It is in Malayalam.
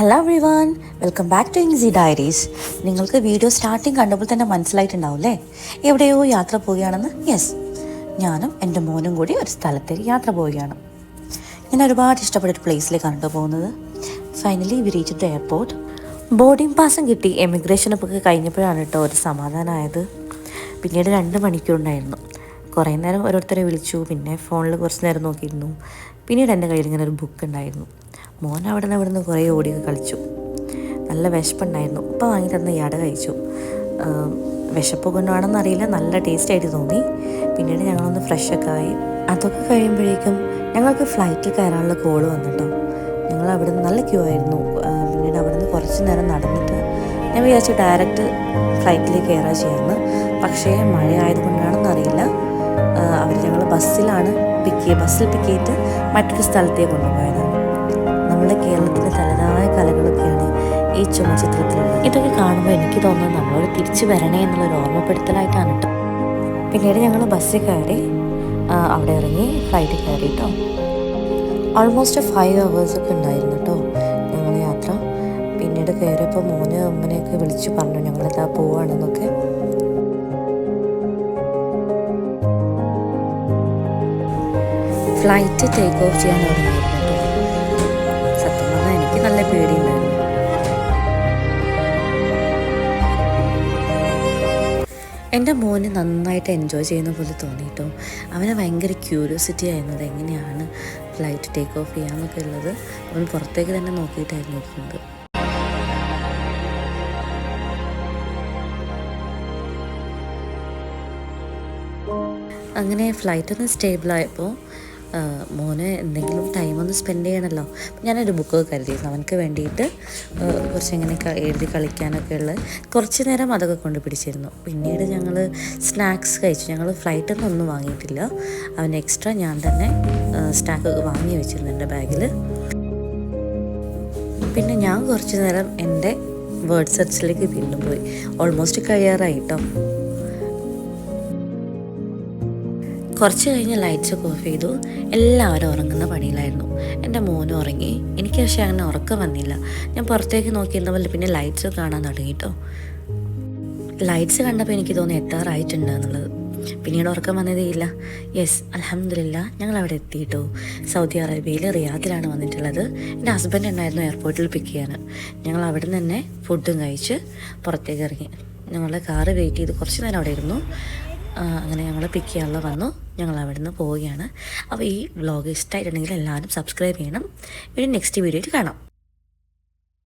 Hello everyone, welcome back to ഇൻസി ഡയറീസ്. നിങ്ങൾക്ക് വീഡിയോ സ്റ്റാർട്ടിങ് കണ്ടപ്പോൾ തന്നെ മനസ്സിലായിട്ടുണ്ടാവില്ലേ എവിടെയോ യാത്ര പോവുകയാണെന്ന്. യെസ്, ഞാനും എൻ്റെ മോനും കൂടി ഒരു സ്ഥലത്തേക്ക് യാത്ര പോവുകയാണ്. ഞാൻ ഒരുപാട് ഇഷ്ടപ്പെട്ടൊരു പ്ലേസിലേക്കാണ് പോകുന്നത്. Finally we reach the airport. Boarding പാസും കിട്ടി. എമിഗ്രേഷനൊക്കെ കഴിഞ്ഞപ്പോഴാണ് കേട്ടോ ഒരു സമാധാനമായത്. പിന്നീട് 2 മണിക്കൂറുണ്ടായിരുന്നു. കുറേ നേരം ഓരോരുത്തരെ വിളിച്ചു, പിന്നെ ഫോണിൽ കുറച്ച് നേരം നോക്കിയിരുന്നു. പിന്നീട് എൻ്റെ കയ്യിൽ ഇങ്ങനെ ഒരു ബുക്ക് ഉണ്ടായിരുന്നു. മോൻ അവിടെ നിന്ന് കുറേ ഓടിയൊക്കെ കളിച്ചു. നല്ല വിശപ്പുണ്ടായിരുന്നു. ഉപ്പ വാങ്ങി തന്ന യാട കഴിച്ചു. വിശപ്പ് കൊണ്ടാണെന്നറിയില്ല, നല്ല ടേസ്റ്റ് ആയിട്ട് തോന്നി. പിന്നീട് ഞങ്ങളൊന്ന് ഫ്രഷൊക്കെ ആയി. അതൊക്കെ കഴിയുമ്പോഴേക്കും ഞങ്ങൾക്ക് ഫ്ലൈറ്റിൽ കയറാനുള്ള കോള് വന്നിട്ടോ. ഞങ്ങൾ അവിടെ നിന്ന് നല്ല ക്യൂ ആയിരുന്നു. പിന്നീട് അവിടെ നിന്ന് കുറച്ച് നേരം നടന്നിട്ട് ഞാൻ വിചാരിച്ചു ഡയറക്റ്റ് ഫ്ലൈറ്റിലേക്ക് കയറാൻ ചെയ്യാമെന്ന്. പക്ഷേ മഴ ആയതുകൊണ്ടാണെന്നറിയില്ല, അവർ ഞങ്ങൾ ബസ്സിൽ പിക്ക് ചെയ്തിട്ട് മറ്റൊരു സ്ഥലത്തേക്ക് കൊണ്ടുപോയതാണ്. നമ്മുടെ കേരളത്തിൻ്റെ തനതായ കലകളൊക്കെയാണ് ഈ ചുമചിത്രത്തിലുള്ളത്. ഇതൊക്കെ കാണുമ്പോൾ എനിക്ക് തോന്നുന്നത് നമ്മളോട് തിരിച്ചു വരണേ എന്നുള്ളൊരു ഓർമ്മപ്പെടുത്തലായിട്ടാണ് കേട്ടോ. പിന്നീട് ഞങ്ങൾ ബസ്സിൽ കയറി, അവിടെ ഇറങ്ങി ഫ്ലൈറ്റിൽ കയറി കേട്ടോ. ഓൾമോസ്റ്റ് 5 hours ഒക്കെ ഉണ്ടായിരുന്നു കേട്ടോ ഞങ്ങൾ യാത്ര. പിന്നീട് കയറിയപ്പോൾ മോന് അമ്മനെയൊക്കെ വിളിച്ചു പറഞ്ഞു ഞങ്ങളിതാ പോവാണെന്നൊക്കെ. ഫ്ലൈറ്റ് ടേക്ക് ഓഫ് ചെയ്യാൻ തുടങ്ങിയിരുന്നു. സത്യം പറഞ്ഞാൽ എനിക്ക് നല്ല പേടിയുണ്ടായിരുന്നു. എൻ്റെ മോന് നന്നായിട്ട് എൻജോയ് ചെയ്യുന്ന പോലെ തോന്നിയിട്ടോ. അവന് ഭയങ്കര ക്യൂരിയോസിറ്റി ആയിരുന്നത് എങ്ങനെയാണ് ഫ്ലൈറ്റ് ടേക്ക് ഓഫ് ചെയ്യാമെന്നൊക്കെ ഉള്ളത്. അവൻ പുറത്തേക്ക് തന്നെ നോക്കിയിട്ടായിരുന്നു ഇരിക്കുന്നത്. അങ്ങനെ ഫ്ലൈറ്റൊന്ന് സ്റ്റേബിളായപ്പോൾ മോന് എന്തെങ്കിലും ടൈമൊന്ന് സ്പെൻഡ് ചെയ്യണമല്ലോ. ഞാനൊരു ബുക്കൊക്കെ കരുതിയിരുന്നു അവനക്ക് വേണ്ടിയിട്ട്. കുറച്ച് ഇങ്ങനെ എഴുതി കളിക്കാനൊക്കെ ഉള്ള കുറച്ച് നേരം അതൊക്കെ കൊണ്ട് പിടിച്ചിരുന്നു. പിന്നീട് ഞങ്ങൾ സ്നാക്സ് കഴിച്ചു. ഞങ്ങൾ ഫ്ലൈറ്റിൽ നിന്നൊന്നും വാങ്ങിയിട്ടില്ല. അവന് എക്സ്ട്രാ ഞാൻ തന്നെ സ്നാക്കൊക്കെ വാങ്ങി വെച്ചിരുന്നു എൻ്റെ ബാഗിൽ. പിന്നെ ഞാൻ കുറച്ച് നേരം എൻ്റെ വേർഡ് സെർച്ചിലേക്ക് വീണ്ടും പോയി. ഓൾമോസ്റ്റ് കഴിയാറായി കേട്ടോ. കുറച്ച് കഴിഞ്ഞ് ലൈറ്റ്സൊക്കെ ഓഫ് ചെയ്തു. എല്ലാവരും ഉറങ്ങുന്ന പണിയിലായിരുന്നു. എൻ്റെ മോനും ഉറങ്ങി. എനിക്ക് പക്ഷേ അങ്ങനെ ഉറക്കം വന്നില്ല. ഞാൻ പുറത്തേക്ക് നോക്കിയിരുന്ന പോലെ പിന്നെ ലൈറ്റ്സ് കാണാൻ തുടങ്ങി കേട്ടോ. ലൈറ്റ്സ് കണ്ടപ്പോൾ എനിക്ക് തോന്നി എത്താറായിട്ടുണ്ട് എന്നുള്ളത്. പിന്നീട് ഉറക്കം വന്നതേയില്ല. യെസ്, അൽഹംദുലില്ലാ ഞങ്ങൾ അവിടെ എത്തിയിട്ടോ. സൗദി അറേബ്യയിൽ റിയാദിലാണ് വന്നിട്ടുള്ളത്. എൻ്റെ ഹസ്ബൻഡ് ഉണ്ടായിരുന്നു എയർപോർട്ടിൽ പിക്ക് ചെയ്യാൻ. ഞങ്ങൾ അവിടെ നിന്ന് തന്നെ ഫുഡും കഴിച്ച് പുറത്തേക്ക് ഇറങ്ങി. ഞങ്ങളുടെ കാറ് വെയിറ്റ് ചെയ്ത് കുറച്ച് നേരം അവിടെ ഇരുന്നു. അങ്ങനെ ഞങ്ങൾ പിക്ക് ചെയ്യാനുള്ള വന്നു. ഞങ്ങൾ അവിടെ നിന്ന് പോവുകയാണ്. അപ്പോൾ ഈ വ്ളോഗ് ഇഷ്ടമായിട്ടുണ്ടെങ്കിൽ എല്ലാവരും സബ്സ്ക്രൈബ് ചെയ്യണം. ഇനി നെക്സ്റ്റ് വീഡിയോയിൽ കാണാം.